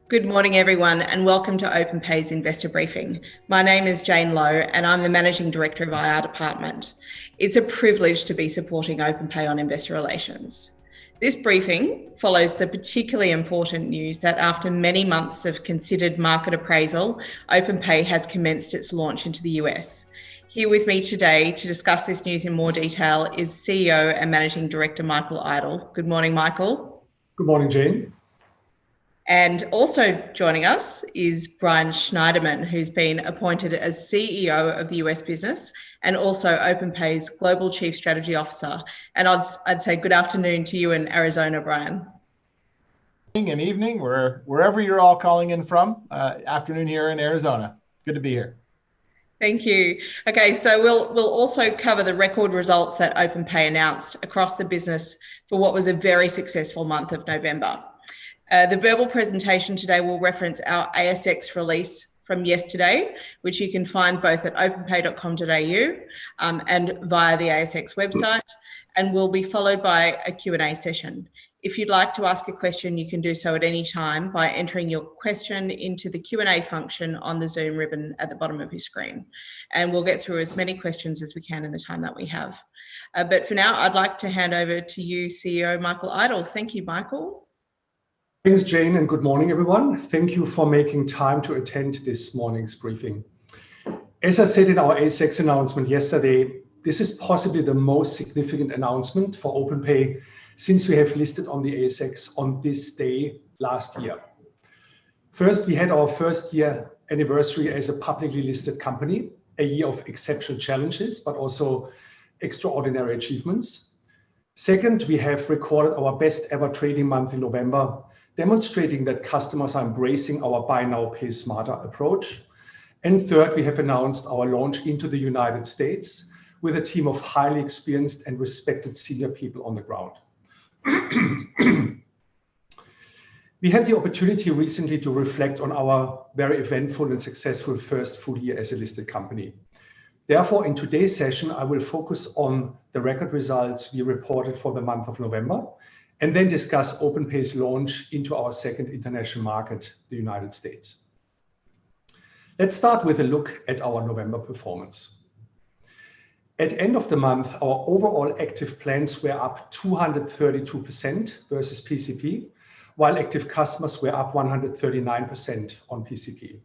Good morning, everyone, and welcome to Openpay's Investor Briefing. My name is Jane Lowe, and I'm the Managing Director of IR Department. It's a privilege to be supporting Openpay on investor relations. This briefing follows the particularly important news that after many months of considered market appraisal, Openpay has commenced its launch into the US. Here with me today to discuss this news in more detail is CEO and Managing Director Michael Idle. Good morning, Michael. Good morning, Jane. And also joining us is Brian Schneiderman, who's been appointed as CEO of the US business and also Openpay's Global Chief Strategy Officer. And I'd say good afternoon to you in Arizona, Brian. And evening, wherever you're all calling in from. Afternoon here in Arizona. Good to be here. Thank you. Okay, so we'll also cover the record results that Openpay announced across the business for what was a very successful month of November. The verbal presentation today will reference our ASX release from yesterday, which you can find both at openpay.com.au and via the ASX website, and will be followed by a Q&A session. If you'd like to ask a question, you can do so at any time by entering your question into the Q&A function on the Zoom ribbon at the bottom of your screen. And we'll get through as many questions as we can in the time that we have. But for now, I'd like to hand over to you, CEO Michael Idle. Thank you, Michael. Thanks, Jane, and good morning, everyone. Thank you for making time to attend this morning's briefing. As I said in our ASX announcement yesterday, this is possibly the most significant announcement for Openpay since we have listed on the ASX on this day last year. First, we had our first year anniversary as a publicly listed company, a year of exceptional challenges, but also extraordinary achievements. Second, we have recorded our best ever trading month in November, demonstrating that customers are embracing our buy now, pay smarter approach. And third, we have announced our launch into the United States with a team of highly experienced and respected senior people on the ground. We had the opportunity recently to reflect on our very eventful and successful first full year as a listed company. Therefore, in today's session, I will focus on the record results we reported for the month of November, and then discuss Openpay's launch into our second international market, the United States. Let's start with a look at our November performance. At end of the month, our overall active plans were up 232% versus PCP, while active customers were up 139% on PCP.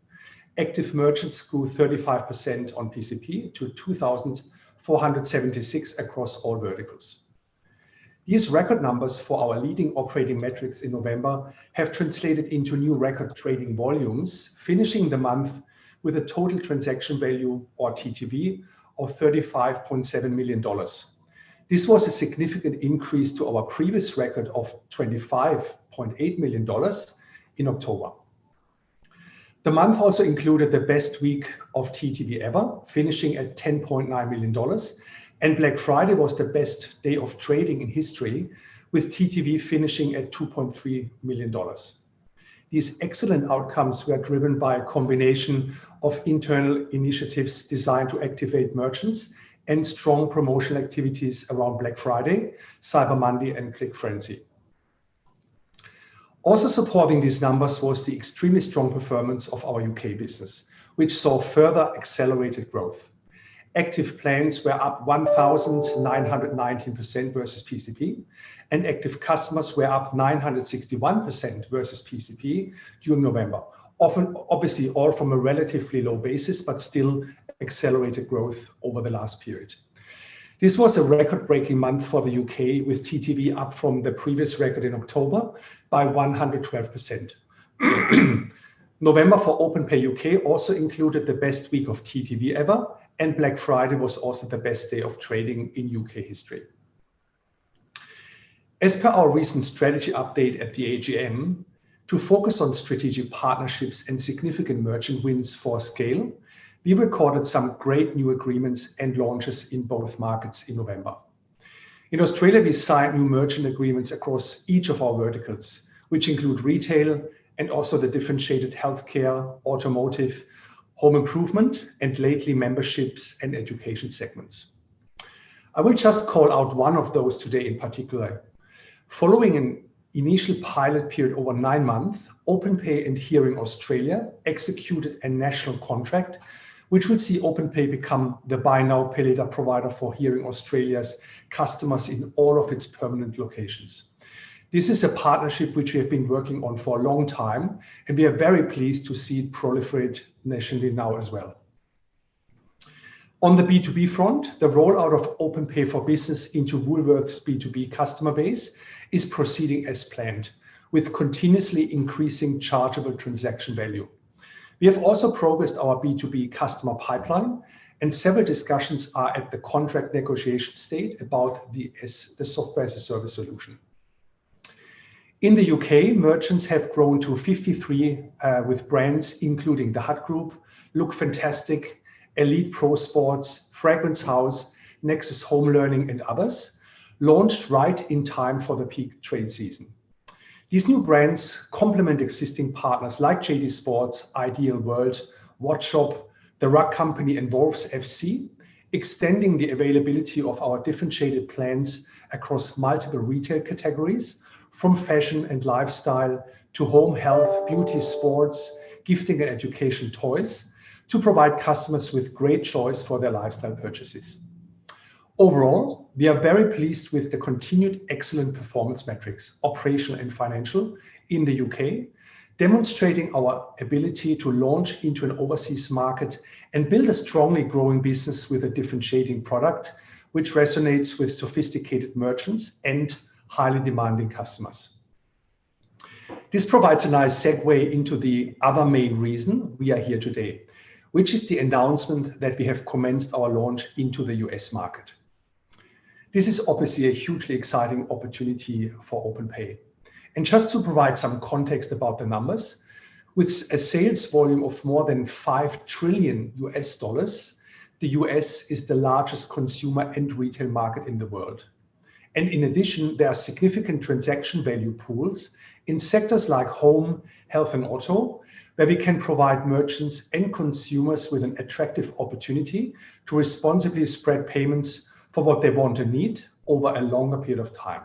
Active merchants grew 35% on PCP to 2,476 across all verticals. These record numbers for our leading operating metrics in November have translated into new record trading volumes, finishing the month with a total transaction value, or TTV, of $35.7 million. This was a significant increase to our previous record of $25.8 million in October. The month also included the best week of TTV ever, finishing at $10.9 million. And Black Friday was the best day of trading in history, with TTV finishing at $2.3 million. These excellent outcomes were driven by a combination of internal initiatives designed to activate merchants and strong promotional activities around Black Friday, Cyber Monday, and Click Frenzy. Also supporting these numbers was the extremely strong performance of our UK business, which saw further accelerated growth. Active plans were up 1,919% versus PCP, and active customers were up 961% versus PCP during November. Obviously, all from a relatively low basis, but still accelerated growth over the last period. This was a record-breaking month for the UK, with TTV up from the previous record in October by 112%. November for Openpay UK also included the best week of TTV ever, and Black Friday was also the best day of trading in UK history. As per our recent strategy update at the AGM, to focus on strategic partnerships and significant merchant wins for scale, we recorded some great new agreements and launches in both markets in November. In Australia, we signed new merchant agreements across each of our verticals, which include retail and also the differentiated healthcare, automotive, home improvement, and lately memberships and education segments. I will just call out one of those today in particular. Following an initial pilot period over 9 months, Openpay and Hearing Australia executed a national contract, which will see Openpay become the buy now, pay later provider for Hearing Australia's customers in all of its permanent locations. This is a partnership which we have been working on for a long time, and we are very pleased to see it proliferate nationally now as well. On the B2B front, the rollout of Openpay for Business into Woolworth's B2B customer base is proceeding as planned, with continuously increasing chargeable transaction value. We have also progressed our B2B customer pipeline, and several discussions are at the contract negotiation stage about the software as a service solution. In the UK, merchants have grown to 53 with brands including the Hut Group, Look Fantastic, Elite Pro Sports, Fragrance House, Nexus Home Learning, and others, launched right in time for the peak trade season. These new brands complement existing partners like JD Sports, Ideal World, Watchshop, The Rug Company, and Wolves FC, extending the availability of our differentiated plans across multiple retail categories, from fashion and lifestyle to home, health, beauty, sports, gifting and education, toys, to provide customers with great choice for their lifestyle purchases. Overall, we are very pleased with the continued excellent performance metrics, operational and financial, in the UK, demonstrating our ability to launch into an overseas market and build a strongly growing business with a differentiating product, which resonates with sophisticated merchants and highly demanding customers. This provides a nice segue into the other main reason we are here today, which is the announcement that we have commenced our launch into the US market. This is obviously a hugely exciting opportunity for Openpay. And just to provide some context about the numbers, with a sales volume of more than $5 trillion US dollars, the US is the largest consumer and retail market in the world. And in addition, there are significant transaction value pools in sectors like home, health, and auto, where we can provide merchants and consumers with an attractive opportunity to responsibly spread payments for what they want and need over a longer period of time.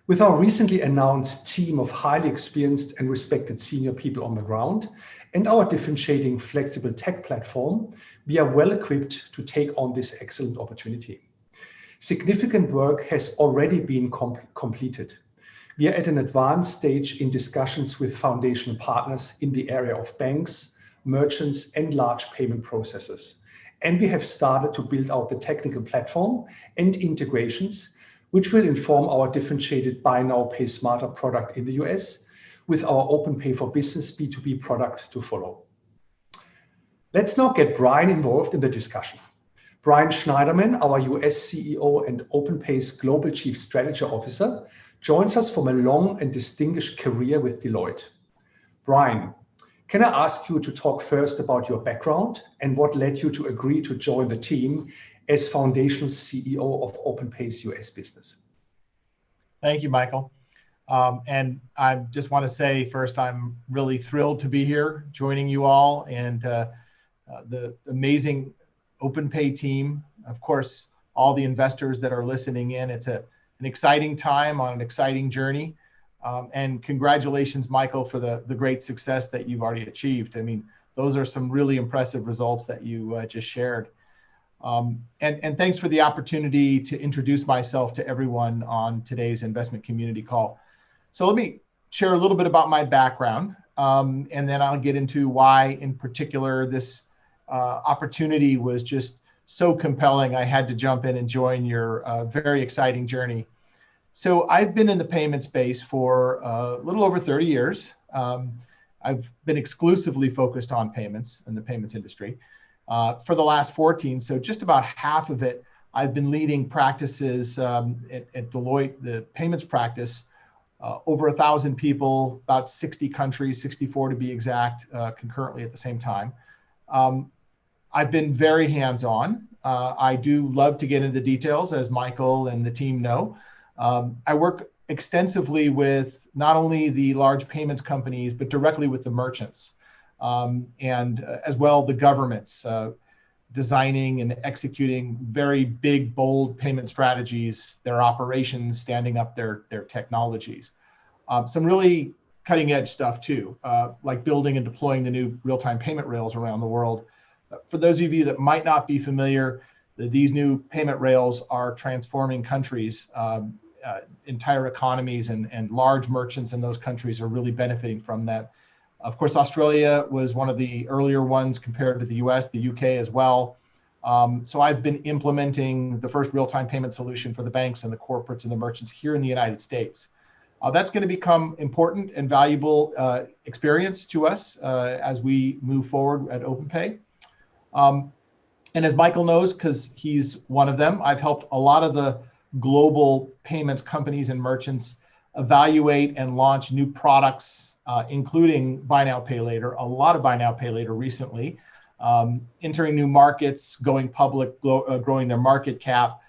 With our recently announced team of highly experienced and respected senior people on the ground and our differentiating flexible tech platform, we are well equipped to take on this excellent opportunity. Significant work has already been completed. We are at an advanced stage in discussions with foundational partners in the area of banks, merchants, and large payment processors. And we have started to build out the technical platform and integrations, which will inform our differentiated Buy Now, Pay Smarter product in the US, with our Openpay for Business B2B product to follow. Let's now get Brian involved in the discussion. Brian Schneiderman, our US CEO and Openpay's Global Chief Strategy Officer, joins us from a long and distinguished career with Deloitte. Brian, can I ask you to talk first about your background and what led you to agree to join the team as foundational CEO of Openpay's US business? Thank you, Michael. And I just want to say first, I'm really thrilled to be here joining you all and the amazing Openpay team. Of course, all the investors that are listening in. It's an exciting time on an exciting journey. And congratulations, Michael, for the great success that you've already achieved. I mean, those are some really impressive results that you just shared. And thanks for the opportunity to introduce myself to everyone on today's investment community call. So let me share a little bit about my background, and then I'll get into why, in particular, this opportunity was just so compelling. I had to jump in and join your very exciting journey. So I've been in the payment space for a little over 30 years. I've been exclusively focused on payments in the payments industry for the last 14. So just about half of it, I've been leading practices at Deloitte, the payments practice, over 1,000 people, about 60 countries, 64 to be exact, concurrently at the same time. I've been very hands-on. I do love to get into details, as Michael and the team know. I work extensively with not only the large payments companies, but directly with the merchants, and as well the governments. designing and executing very big, bold payment strategies, their operations, standing up their technologies. Some really cutting edge stuff too, like building and deploying the new real-time payment rails around the world. For those of you that might not be familiar, these new payment rails are transforming countries, entire economies, and large merchants in those countries are really benefiting from that. Of course, Australia was one of the earlier ones compared to the US, the UK as well. So I've been implementing the first real-time payment solution for the banks and the corporates and the merchants here in the United States. That's going to become important and valuable experience to us as we move forward at Openpay. And as Michael knows, because he's one of them, I've helped a lot of the global payments companies and merchants evaluate and launch new products, including buy now, pay later, a lot of buy now, pay later recently, entering new markets, going public, growing their market cap,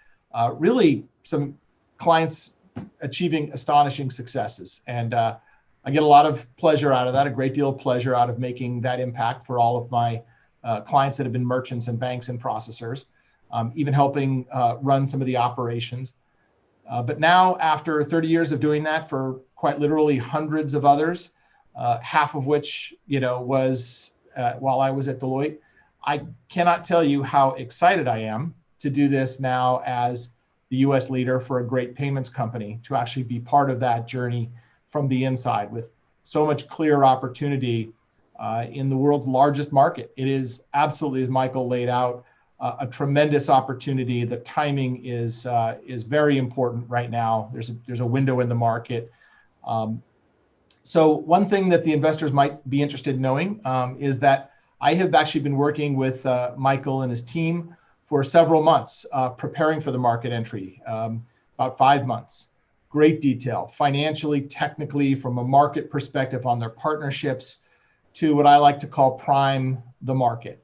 really some clients achieving astonishing successes. And I get a lot of pleasure out of that, a great deal of pleasure out of making that impact for all of my clients that have been merchants and banks and processors, even helping run some of the operations. But now, after 30 years of doing that for quite literally hundreds of others, half of which was while I was at Deloitte, I cannot tell you how excited I am to do this now as the US leader for a great payments company, to actually be part of that journey from the inside with so much clear opportunity in the world's largest market. It is absolutely, as Michael laid out, a tremendous opportunity. The timing is very important right now. There's a window in the market. So one thing that the investors might be interested in knowing is that I have actually been working with Michael and his team for several months, preparing for the market entry, about 5 months. Great detail, financially, technically, from a market perspective on their partnerships, to what I like to call prime the market.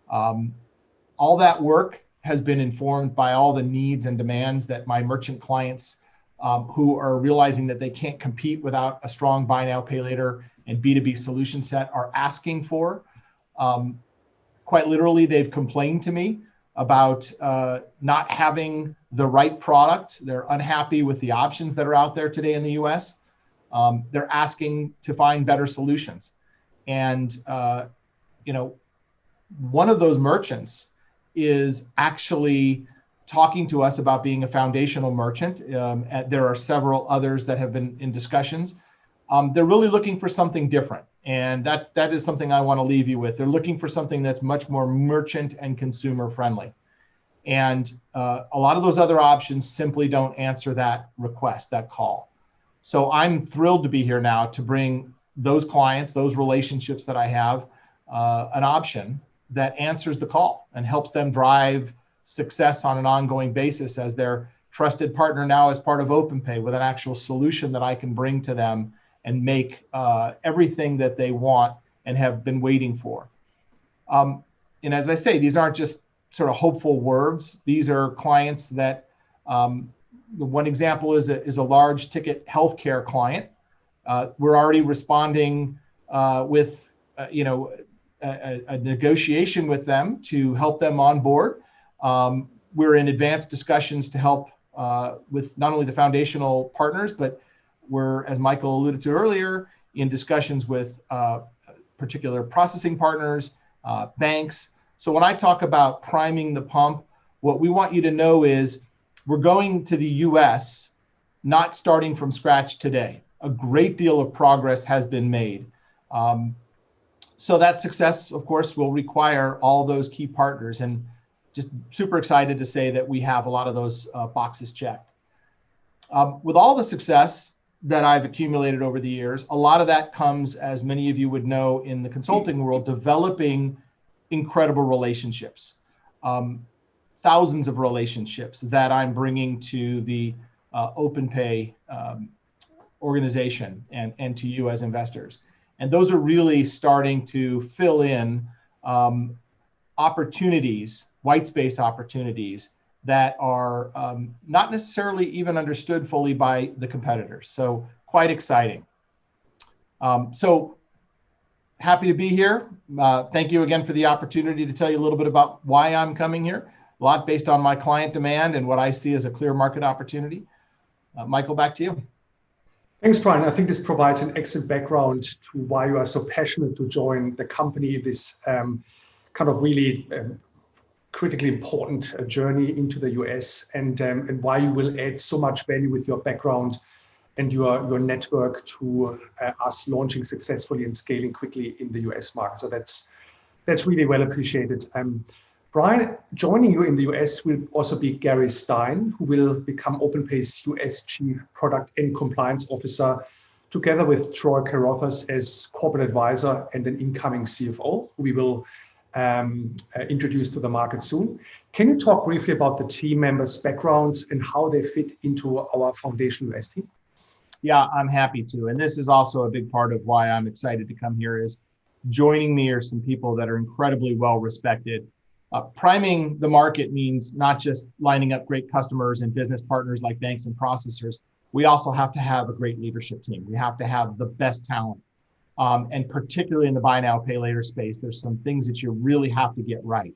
All that work has been informed by all the needs and demands that my merchant clients who are realizing that they can't compete without a strong buy now, pay later and B2B solution set are asking for. Quite literally, they've complained to me about not having the right product. They're unhappy with the options that are out there today in the US. They're asking to find better solutions. And one of those merchants is actually talking to us about being a foundational merchant. There are several others that have been in discussions. They're really looking for something different. And that is something I want to leave you with. They're looking for something that's much more merchant and consumer friendly. And a lot of those other options simply don't answer that request, that call. So I'm thrilled to be here now to bring those clients, those relationships that I have, an option that answers the call and helps them drive success on an ongoing basis as their trusted partner now as part of Openpay, with an actual solution that I can bring to them and make everything that they want and have been waiting for. And as I say, these aren't just sort of hopeful words. These are clients that, one example is a large ticket healthcare client. We're already responding with a negotiation with them to help them on board. We're in advanced discussions to help with not only the foundational partners, but we're, as Michael alluded to earlier, in discussions with particular processing partners, banks. So when I talk about priming the pump, what we want you to know is we're going to the US, not starting from scratch today. A great deal of progress has been made. So that success, of course, will require all those key partners, and just super excited to say that we have a lot of those boxes checked. With all the success that I've accumulated over the years, a lot of that comes, as many of you would know, in the consulting world, developing incredible relationships, thousands of relationships that I'm bringing to the Openpay organization and to you as investors. And those are really starting to fill in opportunities, white space opportunities that are not necessarily even understood fully by the competitors. So quite exciting. So happy to be here. Thank you again for the opportunity to tell you a little bit about why I'm coming here. A lot based on my client demand and what I see as a clear market opportunity. Michael, back to you. Thanks, Brian. I think this provides an excellent background to why you are so passionate to join the company in this kind of really critically important journey into the US, and why you will add so much value with your background and your network to us launching successfully and scaling quickly in the US market. So that's really well appreciated. Brian, joining you in the US will also be Gary Stein, who will become Openpay's US Chief Product and Compliance Officer, together with Troy Carothers as Corporate Advisor and an incoming CFO, who we will introduce to the market soon. Can you talk briefly about the team members' backgrounds and how they fit into our Foundation US team? Yeah, I'm happy to. And this is also a big part of why I'm excited to come here is joining me are some people that are incredibly well respected. Priming the market means not just lining up great customers and business partners like banks and processors. We also have to have a great leadership team. We have to have the best talent. And particularly in the buy now, pay later space, there's some things that you really have to get right.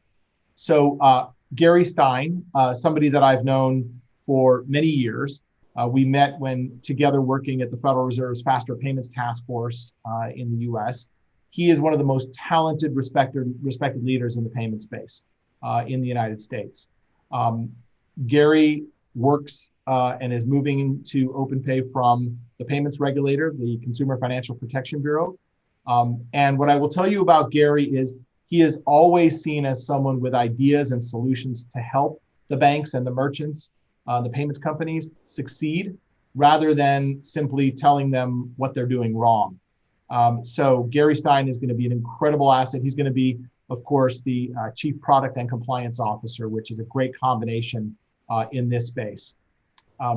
So Gary Stein, somebody that I've known for many years, we met when together working at the Federal Reserve's Faster Payments Task Force in the US. He is one of the most talented, respected leaders in the payment space in the United States. Gary works and is moving to Openpay from the payments regulator, the Consumer Financial Protection Bureau. And what I will tell you about Gary is he is always seen as someone with ideas and solutions to help the banks and the merchants, the payments companies succeed, rather than simply telling them what they're doing wrong. So Gary Stein is going to be an incredible asset. He's going to be, of course, the Chief Product and Compliance Officer, which is a great combination in this space.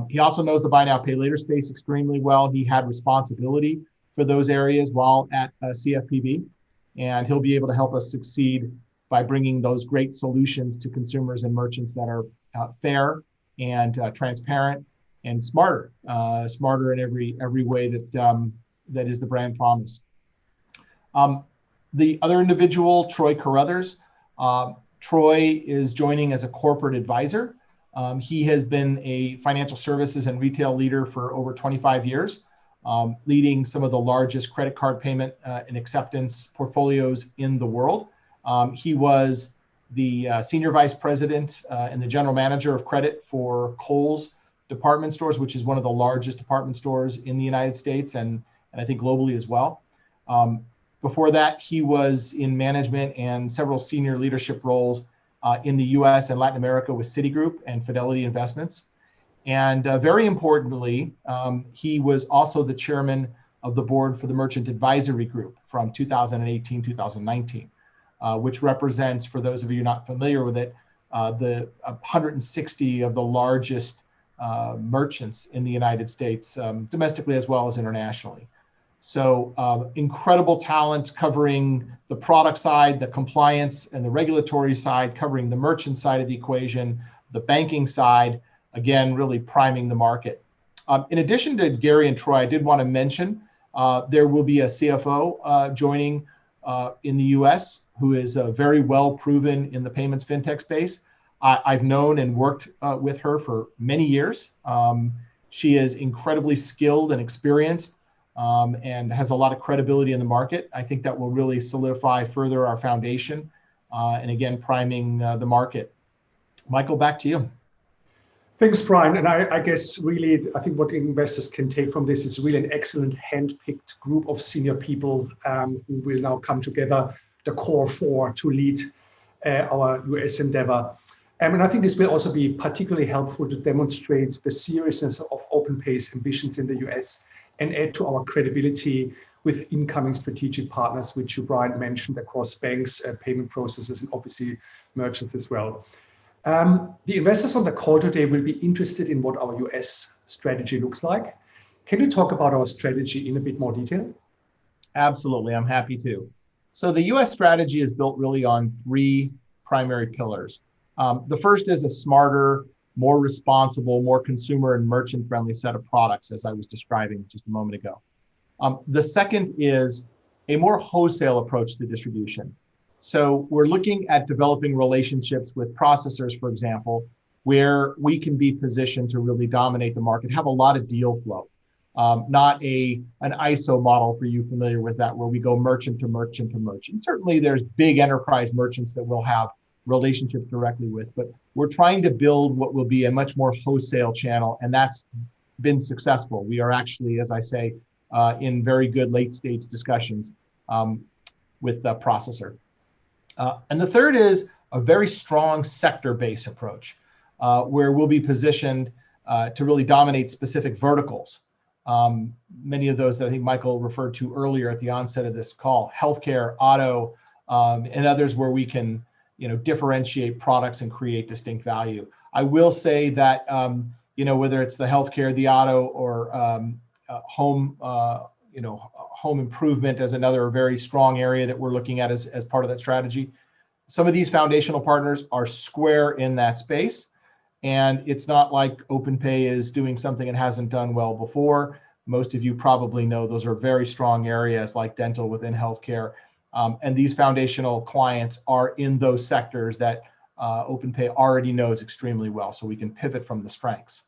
He also knows the buy now, pay later space extremely well. He had responsibility for those areas while at CFPB, and he'll be able to help us succeed by bringing those great solutions to consumers and merchants that are fair and transparent and smarter in every way that is the brand promise. The other individual, Troy Carothers. Troy is joining as a corporate advisor. He has been a financial services and retail leader for over 25 years, leading some of the largest credit card payment and acceptance portfolios in the world. He was the senior vice president and the general manager of credit for Kohl's department stores, which is one of the largest department stores in the United States and I think globally as well. Before that, he was in management and several senior leadership roles in the US and Latin America with Citigroup and Fidelity Investments. And very importantly, he was also the chairman of the board for the Merchant Advisory Group from 2018-2019, which represents, for those of you not familiar with it, the 160 of the largest merchants in the United States, domestically as well as internationally. So incredible talent covering the product side, the compliance and the regulatory side, covering the merchant side of the equation, the banking side, again, really priming the market. In addition to Gary and Troy, I did want to mention there will be a CFO joining in the US who is very well proven in the payments fintech space. I've known and worked with her for many years. She is incredibly skilled and experienced and has a lot of credibility in the market. I think that will really solidify further our foundation and again, priming the market. Michael, back to you. Thanks, Brian. And I guess really, I think what investors can take from this is really an excellent hand-picked group of senior people who will now come together, the core four, to lead our US endeavor. And I think this will also be particularly helpful to demonstrate the seriousness of Openpay's ambitions in the US and add to our credibility with incoming strategic partners, which you, Brian, mentioned across banks, payment processors, and obviously merchants as well. The investors on the call today will be interested in what our US strategy looks like. Can you talk about our strategy in a bit more detail? Absolutely, I'm happy to. So the US strategy is built really on three primary pillars. The first is a smarter, more responsible, more consumer and merchant friendly set of products, as I was describing just a moment ago. The second is a more wholesale approach to distribution. So we're looking at developing relationships with processors, for example, where we can be positioned to really dominate the market, have a lot of deal flow. Not an ISO model for you familiar with that, where we go merchant to merchant to merchant. Certainly there's big enterprise merchants that we'll have relationships directly with, but we're trying to build what will be a much more wholesale channel, and that's been successful. We are actually, as I say, in very good late stage discussions with the processor. And the third is a very strong sector-based approach, where we'll be positioned to really dominate specific verticals. Many of those that I think Michael referred to earlier at the onset of this call: healthcare, auto, and others where we can, differentiate products and create distinct value. I will say that, whether it's the healthcare, the auto, or home, home improvement as another very strong area that we're looking at as part of that strategy. Some of these foundational partners are square in that space. And it's not like Openpay is doing something it hasn't done well before. Most of you probably know those are very strong areas like dental within healthcare. And these foundational clients are in those sectors that Openpay already knows extremely well, so we can pivot from the strengths.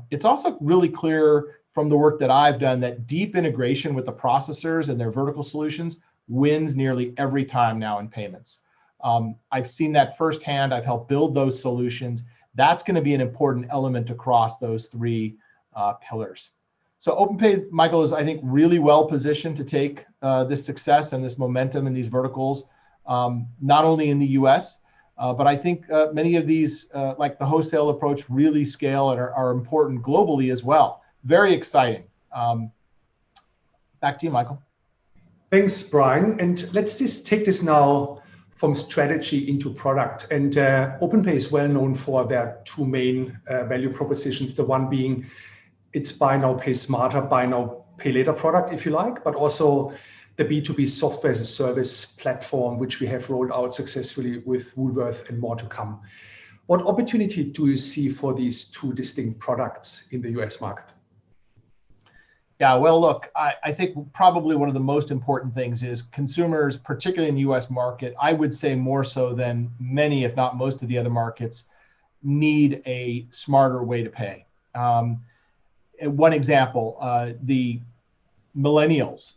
It's also really clear from the work that I've done that deep integration with the processors and their vertical solutions wins nearly every time now in payments. I've seen that firsthand. I've helped build those solutions. That's going to be an important element across those three pillars. So Openpay, Michael, is, I think, really well positioned to take this success and this momentum in these verticals, not only in the US, but I think many of these, like the wholesale approach, really scale and are important globally as well. Very exciting. Back to you, Michael. Thanks, Brian. And let's just take this now from strategy into product. And Openpay is well known for their two main value propositions. The one being it's buy now, pay smarter, buy now, pay later product, if you like, but also the B2B software as a service platform, which we have rolled out successfully with Woolworth and more to come. What opportunity do you see for these two distinct products in the US market? Yeah, well, look, I think probably one of the most important things is consumers, particularly in the US market, I would say more so than many, if not most of the other markets, need a smarter way to pay. One example, the millennials,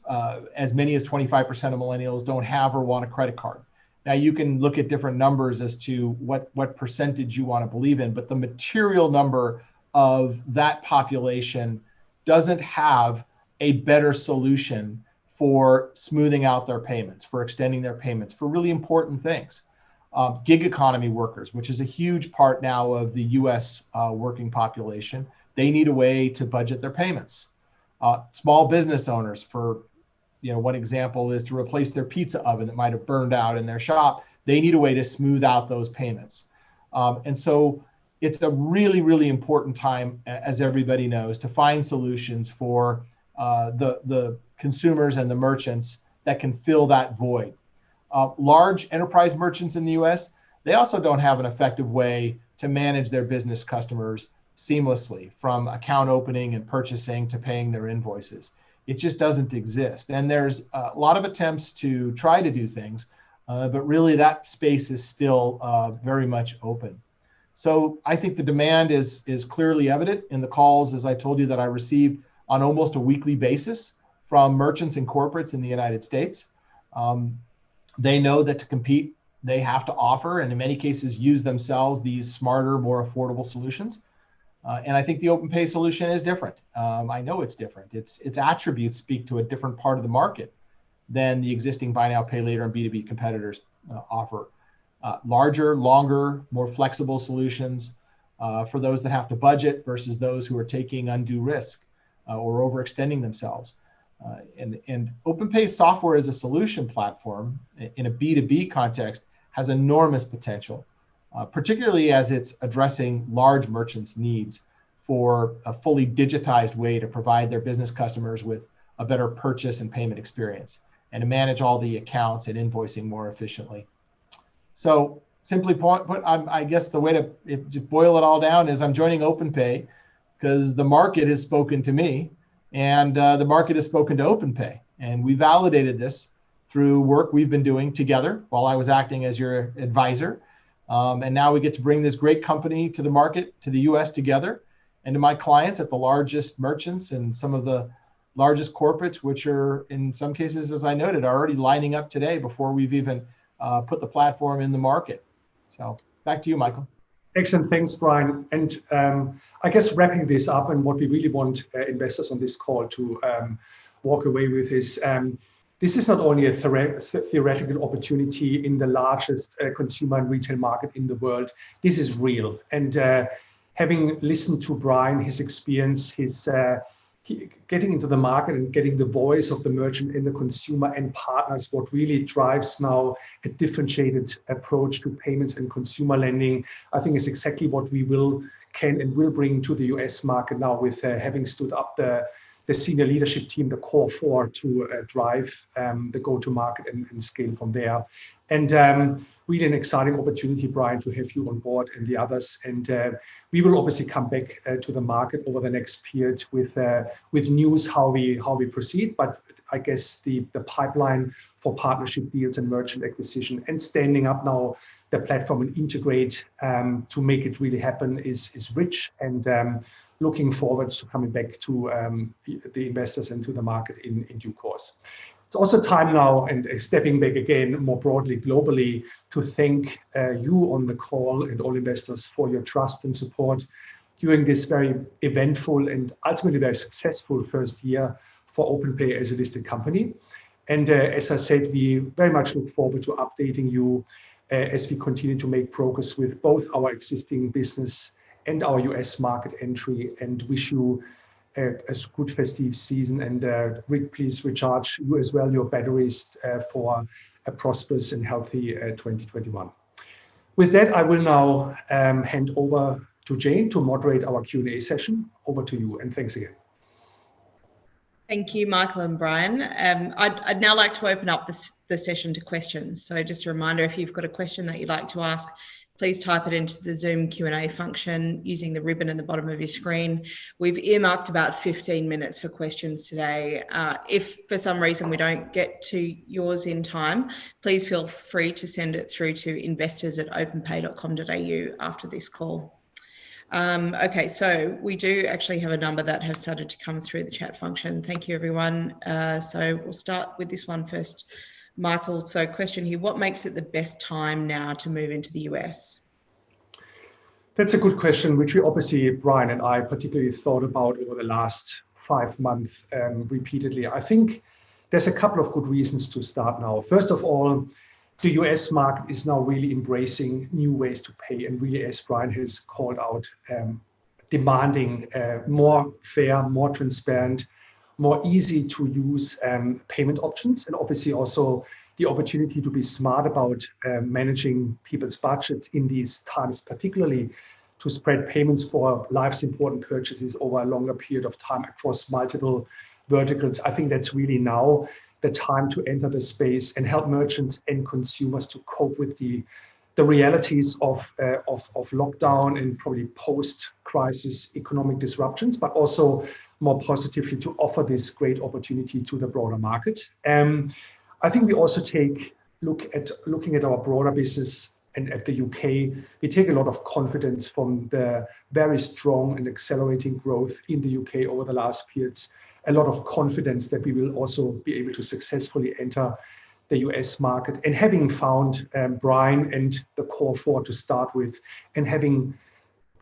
as many as 25% of millennials don't have or want a credit card. Now, you can look at different numbers as to what percentage you want to believe in, but the material number of that population doesn't have a better solution for smoothing out their payments, for extending their payments, for really important things. Gig economy workers, which is a huge part now of the US working population, they need a way to budget their payments. Small business owners, for one example is to replace their pizza oven that might have burned out in their shop. They need a way to smooth out those payments. And so it's a really, really important time, as everybody knows, to find solutions for the consumers and the merchants that can fill that void. Large enterprise merchants in the US, they also don't have an effective way to manage their business customers seamlessly, from account opening and purchasing to paying their invoices. It just doesn't exist. And there's a lot of attempts to try to do things, but really that space is still very much open. So I think the demand is clearly evident in the calls, as I told you, that I received on almost a weekly basis from merchants and corporates in the United States. They know that to compete, they have to offer, and in many cases, use themselves these smarter, more affordable solutions. And I think the Openpay solution is different. I know it's different. Its attributes speak to a different part of the market than the existing buy now, pay later and B2B competitors offer. Larger, longer, more flexible solutions for those that have to budget versus those who are taking undue risk or overextending themselves. And Openpay software as a solution platform in a B2B context has enormous potential, particularly as it's addressing large merchants' needs for a fully digitized way to provide their business customers with a better purchase and payment experience, and to manage all the accounts and invoicing more efficiently. So simply put, I guess the way to just boil it all down is I'm joining Openpay because the market has spoken to me And the market has spoken to Openpay. And we validated this through work we've been doing together while I was acting as your advisor. And now we get to bring this great company to the market, to the US together, and to my clients at the largest merchants and some of the largest corporates, which are in some cases, as I noted, are already lining up today before we've even put the platform in the market. So back to you, Michael. Excellent, thanks, Brian. And I guess wrapping this up, and what we really want investors on this call to walk away with is, this is not only a theoretical opportunity in the largest consumer and retail market in the world. This is real. And having listened to Brian, his experience, his getting into the market and getting the voice of the merchant and the consumer and partners, what really drives now a differentiated approach to payments and consumer lending, I think is exactly what we can and will bring to the US market now, with having stood up the senior leadership team, the core four, to drive the go-to-market and scale from there. And really an exciting opportunity, Brian, to have you on board and the others. And we will obviously come back to the market over the next period with news how we proceed. But I guess the pipeline for partnership deals and merchant acquisition and standing up now the platform and integrate to make it really happen is rich. And looking forward to coming back to the investors and to the market in due course. It's also time now, and stepping back again more broadly globally, to thank you on the call and all investors for your trust and support during this very eventful and ultimately very successful first year for Openpay as a listed company. And as I said, we very much look forward to updating you as we continue to make progress with both our existing business and our US market entry, and wish you a good festive season, and please recharge you as well your batteries for a prosperous and healthy 2021. With that, I will now hand over to Jane to moderate our Q&A session. Over to you, and thanks again. Thank you, Michael and Brian. I'd now like to open up the session to questions. So just a reminder, if you've got a question that you'd like to ask, please type it into the Zoom Q&A function using the ribbon at the bottom of your screen. We've earmarked about 15 minutes for questions today. If for some reason we don't get to yours in time, please feel free to send it through to investors@openpay.com.au after this call. Okay, so we do actually have a number that have started to come through the chat function. Thank you, everyone. So we'll start with this one first. Michael, so question here, what makes it the best time now to move into the US? That's a good question, which we obviously, Brian and I, particularly thought about over the last 5 months repeatedly. I think there's a couple of good reasons to start now. First of all, the US market is now really embracing new ways to pay, and really, as Brian has called out, demanding more fair, more transparent, more easy to use payment options, and obviously also the opportunity to be smart about managing people's budgets in these times, particularly to spread payments for life's important purchases over a longer period of time across multiple verticals. I think that's really now the time to enter the space and help merchants and consumers to cope with the realities of lockdown and probably post-crisis economic disruptions, but also more positively to offer this great opportunity to the broader market. I think we also looking at our broader business and at the UK, we take a lot of confidence from the very strong and accelerating growth in the UK over the last periods, a lot of confidence that we will also be able to successfully enter the US market. And having found Brian and the core four to start with, and having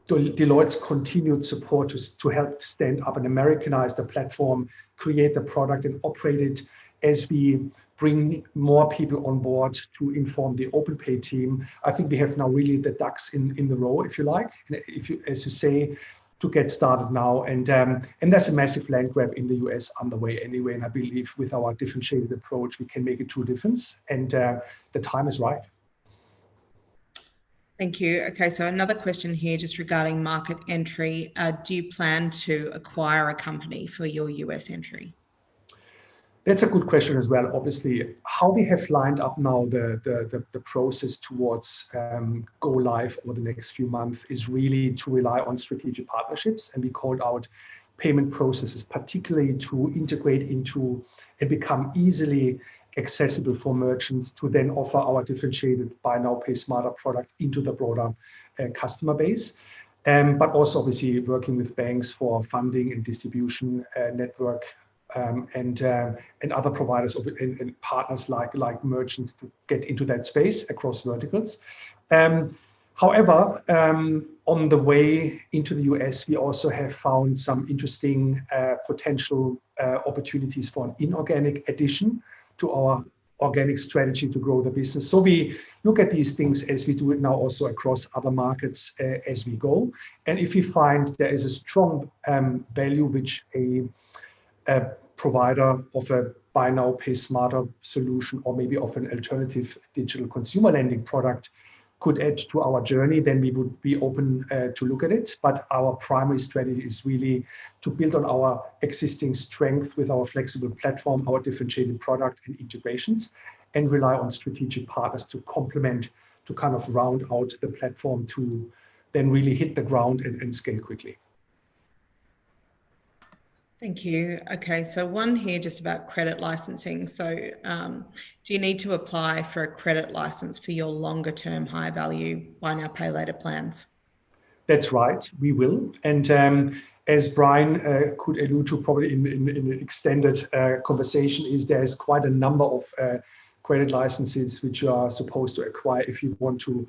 Deloitte's continued support to help stand up and Americanize the platform, create the product and operate it as we bring more people on board to inform the Openpay team, I think we have now really the ducks in the row, if you like, and as you say, to get started now. And there's a massive land grab in the US underway anyway. And I believe with our differentiated approach, we can make a true difference. And the time is right. Thank you. Okay, so another question here just regarding market entry. Do you plan to acquire a company for your US entry? That's a good question as well. Obviously, how we have lined up now the process towards go live over the next few months is really to rely on strategic partnerships. And we called out payment processes, particularly to integrate into and become easily accessible for merchants to then offer our differentiated buy now, pay smarter product into the broader customer base. But also obviously working with banks for funding and distribution network and other providers and partners like merchants to get into that space across verticals. However, on the way into the US, we also have found some interesting potential opportunities for an inorganic addition to our organic strategy to grow the business. So we look at these things as we do it now also across other markets as we go. And if we find there is a strong value which a provider of a buy now, pay smarter solution, or maybe of an alternative digital consumer lending product could add to our journey, then we would be open to look at it. But our primary strategy is really to build on our existing strength with our flexible platform, our differentiated product and integrations, and rely on strategic partners to complement, to kind of round out the platform to then really hit the ground and scale quickly. Thank you. Okay, so one here just about credit licensing. So do you need to apply for a credit license for your longer term high value buy now, pay later plans? That's right, we will. And as Brian could allude to probably in an extended conversation, is there's quite a number of credit licenses which you are supposed to acquire if you want to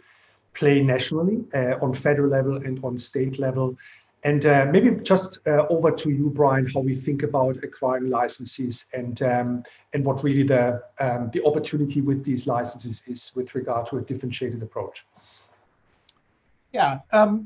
play nationally on federal level and on state level. And maybe just over to you, Brian, how we think about acquiring licenses and what really the opportunity with these licenses is with regard to a differentiated approach. Yeah, I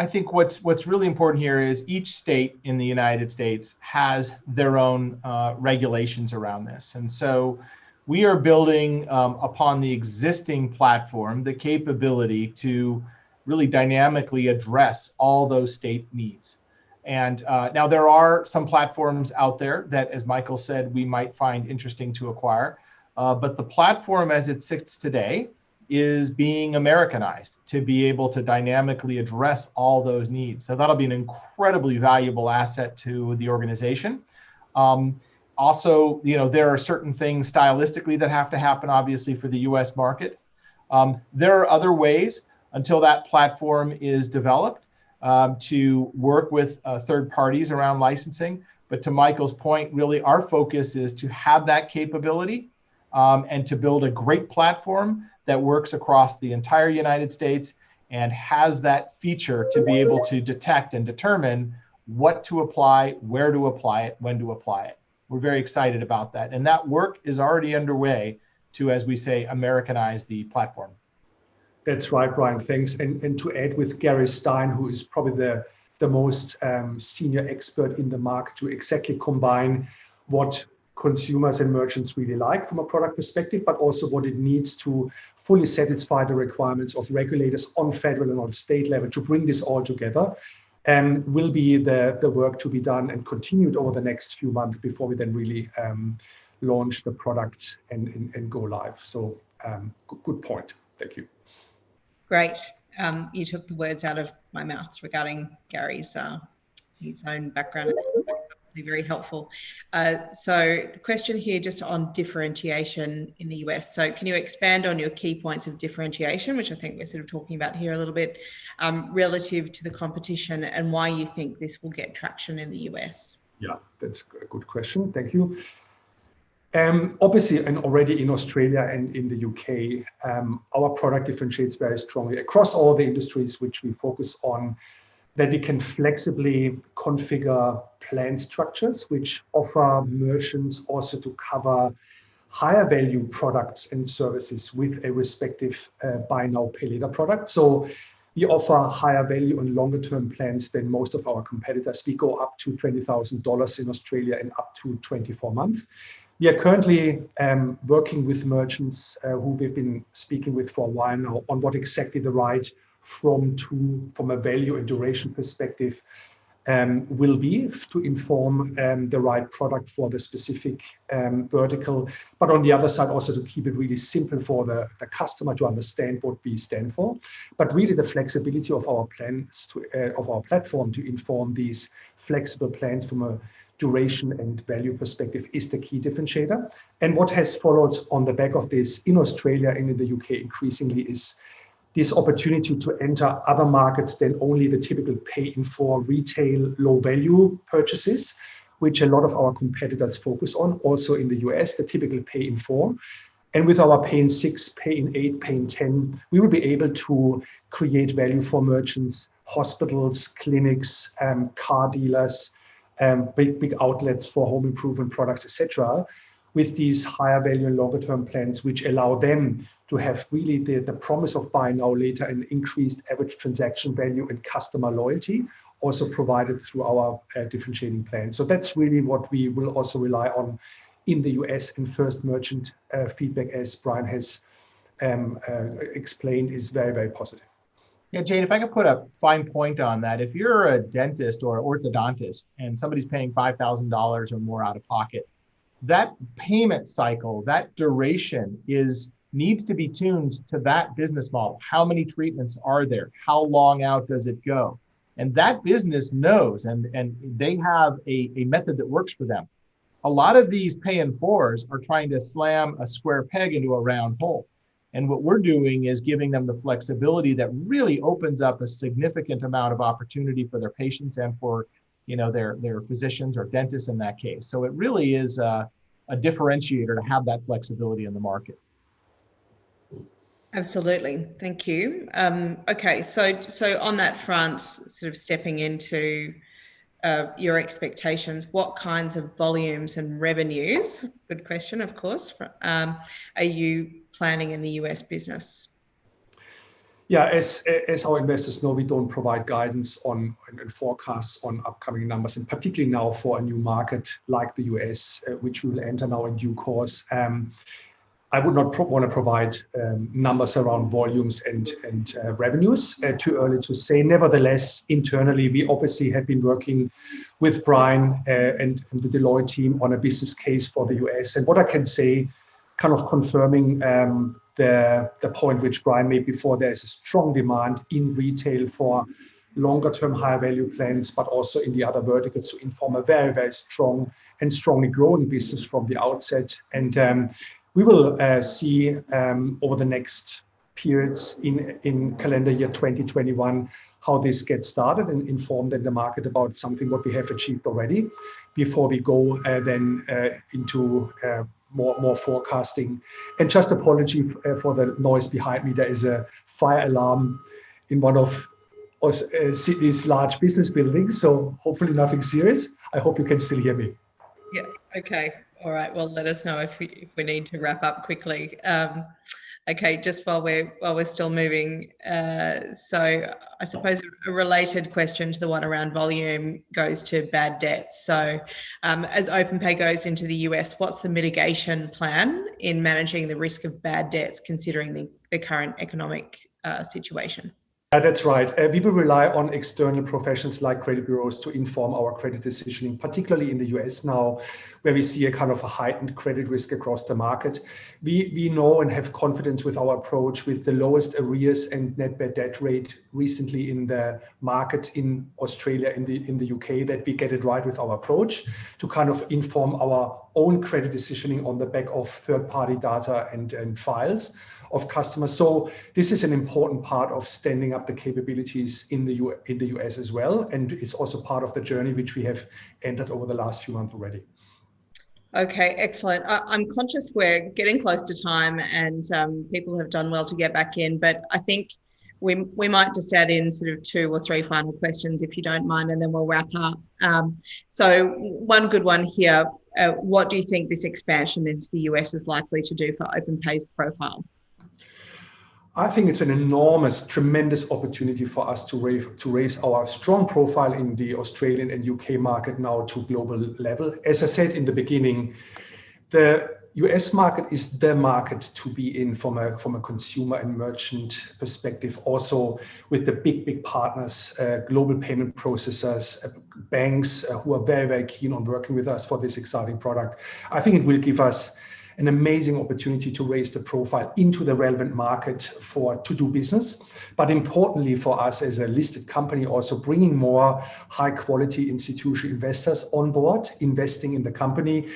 think what's really important here is each state in the United States has their own regulations around this, and so we are building upon the existing platform the capability to really dynamically address all those state needs. And now there are some platforms out there that, as Michael said, we might find interesting to acquire. But the platform as it sits today is being Americanized to be able to dynamically address all those needs. So that'll be an incredibly valuable asset to the organization. Also, there are certain things stylistically that have to happen, obviously, for the US market. There are other ways until that platform is developed to work with third parties around licensing. But to Michael's point, really our focus is to have that capability and to build a great platform that works across the entire United States and has that feature to be able to detect and determine what to apply, where to apply it, when to apply it. We're very excited about that. And that work is already underway to, as we say, Americanize the platform. That's right, Brian, thanks. And to add with Gary Stein, who is probably the most senior expert in the market to exactly combine what consumers and merchants really like from a product perspective, but also what it needs to fully satisfy the requirements of regulators on federal and on state level to bring this all together, and will be the work to be done and continued over the next few months before we then really launch the product and go live. So good point. Thank you. Great. You took the words out of my mouth regarding Gary's his own background. Very helpful. So question here just on differentiation in the US. So can you expand on your key points of differentiation, which I think we're sort of talking about here a little bit, relative to the competition, and why you think this will get traction in the US? Yeah, that's a good question. Thank you. Obviously, and already in Australia and in the UK, our product differentiates very strongly across all the industries which we focus on, that we can flexibly configure plan structures which offer merchants also to cover higher value products and services with a respective buy now, pay later product. So we offer higher value and longer term plans than most of our competitors. We go up to $20,000 in Australia and up to 24 months. We are currently working with merchants who we've been speaking with for a while now on what exactly the right from a value and duration perspective will be to inform the right product for the specific vertical, but on the other side also to keep it really simple for the customer to understand what we stand for. But really the flexibility of our plans of our platform to inform these flexible plans from a duration and value perspective is the key differentiator. And what has followed on the back of this in Australia and in the UK increasingly is this opportunity to enter other markets than only the typical pay-in-4 retail low-value purchases, which a lot of our competitors focus on. Also in the US, the typical pay-in-4. And with our pay-in-6, pay-in-8, pay-in-10, we will be able to create value for merchants, hospitals, clinics, car dealers, big outlets for home improvement products, etc., with these higher value and longer term plans, which allow them to have really the promise of buy now, later, and increased average transaction value and customer loyalty, also provided through our differentiating plan. So that's really what we will also rely on in the US, and first merchant feedback, as Brian has explained, is very, very positive. Yeah, Jane, if I could put a fine point on that, if you're a dentist or an orthodontist and somebody's paying $5,000 or more out of pocket, that payment cycle, that duration needs to be tuned to that business model. How many treatments are there? How long out does it go? And that business knows, and they have a method that works for them. A lot of these pay-in-4s are trying to slam a square peg into a round hole. And what we're doing is giving them the flexibility that really opens up a significant amount of opportunity for their patients and for their physicians or dentists in that case. So it really is a differentiator to have that flexibility in the market. Absolutely, thank you. Okay, so on that front, sort of stepping into your expectations, what kinds of volumes and revenues, good question, of course, are you planning in the US business? Yeah, as our investors know, we don't provide guidance on and forecasts on upcoming numbers, and particularly now for a new market like the US, which we will enter now in due course. I would not want to provide numbers around volumes and revenues. Too early to say. Nevertheless, internally, we obviously have been working with Brian and the Deloitte team on a business case for the US. And what I can say, kind of confirming the point which Brian made before, there is a strong demand in retail for longer term higher value plans, but also in the other verticals to inform a very, very strong and strongly growing business from the outset. And we will see over the next periods in calendar year 2021 how this gets started, and inform then the market about something what we have achieved already before we go then into more forecasting. And just apology for the noise behind me. There is a fire alarm in one of Sydney's large business buildings, so hopefully nothing serious. I hope you can still hear me. Yeah, okay. All right, well, let us know if we need to wrap up quickly. Okay, just while we're still moving, so I suppose a related question to the one around volume goes to bad debt. So as Openpay goes into the US, what's the mitigation plan in managing the risk of bad debts considering the current economic situation? That's right. We will rely on external professions like credit bureaus to inform our credit decisioning, particularly in the US now, where we see a kind of a heightened credit risk across the market. We know and have confidence with our approach, with the lowest arrears and net bad debt rate recently in the markets in Australia, in the UK, that we get it right with our approach to kind of inform our own credit decisioning on the back of third-party data and files of customers. So this is an important part of standing up the capabilities in the US as well, and it's also part of the journey which we have entered over the last few months already. Okay, excellent. I'm conscious we're getting close to time, and people have done well to get back in, but I think we might just add in sort of 2 or 3 final questions if you don't mind, and then we'll wrap up. So one good one here, what do you think this expansion into the US is likely to do for Openpay's profile? I think it's an enormous, tremendous opportunity for us to raise our strong profile in the Australian and UK market now to global level. As I said in the beginning, the US market is the market to be in from a consumer and merchant perspective, also with the big partners, global payment processors, banks who are very keen on working with us for this exciting product. I think it will give us an amazing opportunity to raise the profile into the relevant market to do business. But importantly for us as a listed company, also bringing more high quality institutional investors on board, investing in the company.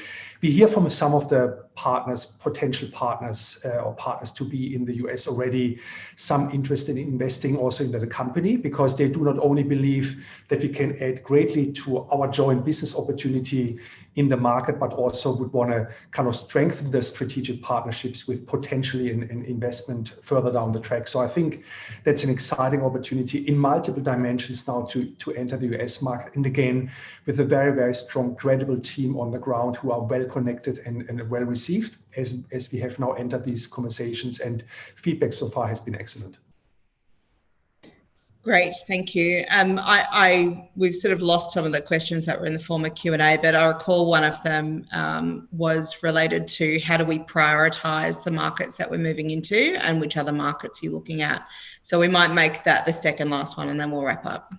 We hear from some of the partners, potential partners or partners to be in the US already, some interest in investing also into the company, because they do not only believe that we can add greatly to our joint business opportunity in the market, but also would want to kind of strengthen the strategic partnerships with potentially an investment further down the track. So I think that's an exciting opportunity in multiple dimensions now to enter the US market. And again, with a very strong, credible team on the ground who are well connected and well received as we have now entered these conversations, and feedback so far has been excellent. Great, thank you. We've sort of lost some of the questions that were in the former Q&A, but I recall one of them was related to how do we prioritise the markets that we're moving into and which other markets you're looking at. So we might make that the second last one and then we'll wrap up.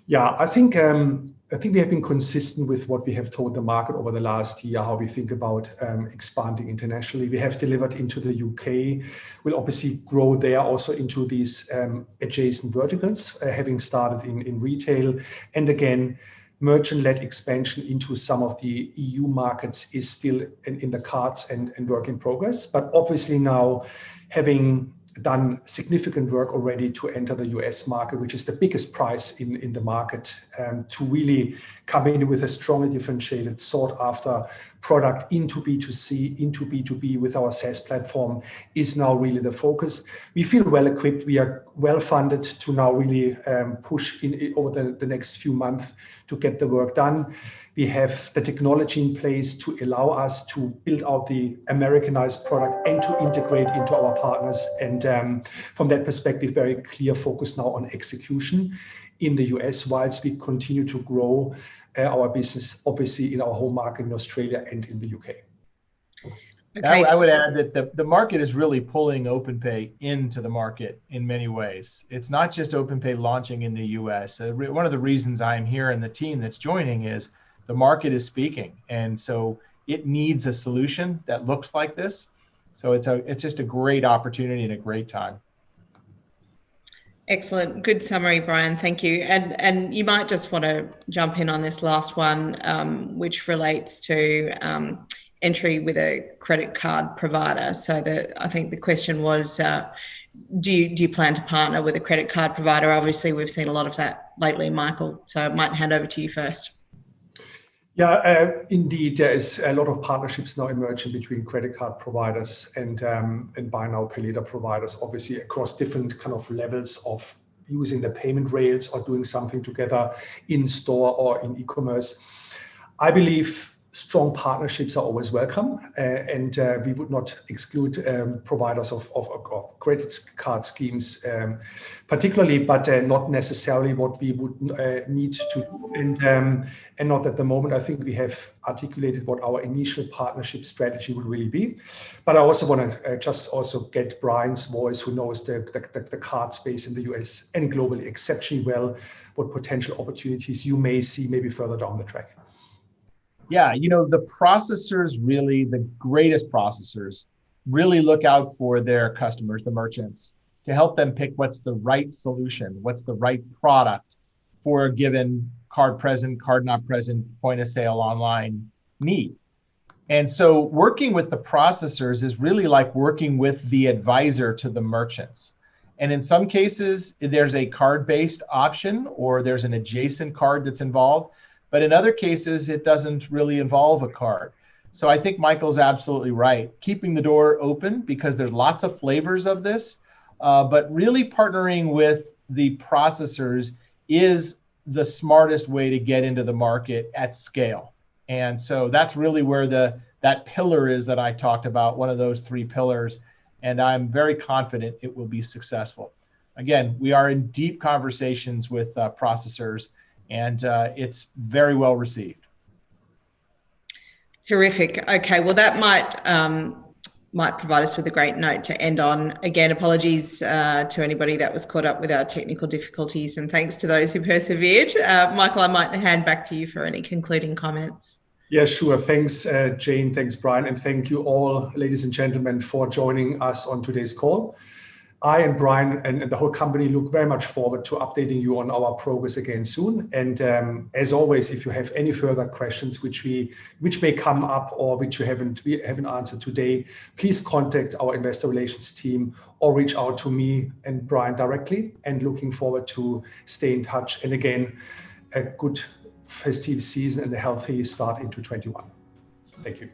Yeah, I think we have been consistent with what we have told the market over the last year, how we think about expanding internationally. We have delivered into the UK. We'll obviously grow there also into these adjacent verticals, having started in retail. And again, merchant-led expansion into some of the EU markets is still in the cards and work in progress. But obviously now, having done significant work already to enter the US market, which is the biggest prize in the market, to really come in with a strongly differentiated, sought after product into B2C, into B2B with our SaaS platform is now really the focus. We feel well equipped. We are well funded to now really push in over the next few months to get the work done. We have the technology in place to allow us to build out the Americanized product and to integrate into our partners. And from that perspective, very clear focus now on execution in the US, whilst we continue to grow our business, obviously in our home market in Australia and in the UK. Okay. I would add that the market is really pulling Openpay into the market in many ways. It's not just Openpay launching in the US. One of the reasons I'm here and the team that's joining is the market is speaking. And so it needs a solution that looks like this. So it's just a great opportunity and a great time. Excellent. Good summary, Brian. Thank you. And you might just want to jump in on this last one, which relates to entry with a credit card provider. So I think the question was, do you plan to partner with a credit card provider? Obviously, we've seen a lot of that lately, Michael. So I might hand over to you first. Yeah, indeed, there is a lot of partnerships now emerging between credit card providers and buy now, pay later providers, obviously across different kind of levels of using the payment rails or doing something together in store or in e-commerce. I believe strong partnerships are always welcome, and we would not exclude providers of credit card schemes, particularly, but not necessarily what we would need to do. And not at the moment. I think we have articulated what our initial partnership strategy would really be. But I also want to just also get Brian's voice, who knows the card space in the US and globally exceptionally well, what potential opportunities you may see maybe further down the track. Yeah, the processors, really the greatest processors, really look out for their customers, the merchants, to help them pick what's the right solution, what's the right product for a given card present, card not present, point of sale online need. And so working with the processors is really like working with the advisor to the merchants. And in some cases, there's a card-based option or there's an adjacent card that's involved. But in other cases, it doesn't really involve a card. So I think Michael's absolutely right. Keeping the door open because there's lots of flavors of this, but really partnering with the processors is the smartest way to get into the market at scale. And so that's really where that pillar is that I talked about, one of those three pillars. And I'm very confident it will be successful. Again, we are in deep conversations with processors, and it's very well received. Terrific. Okay, well, that might provide us with a great note to end on. Again, apologies to anybody that was caught up with our technical difficulties, and thanks to those who persevered. Michael, I might hand back to you for any concluding comments. Yeah, sure. Thanks, Jane. Thanks, Brian. And thank you all, ladies and gentlemen, for joining us on today's call. I and Brian and the whole company look very much forward to updating you on our progress again soon. And as always, if you have any further questions which may come up or which we haven't answered today, please contact our investor relations team or reach out to me and Brian directly. And looking forward to stay in touch. And again, a good festive season and a healthy start into 21. Thank you.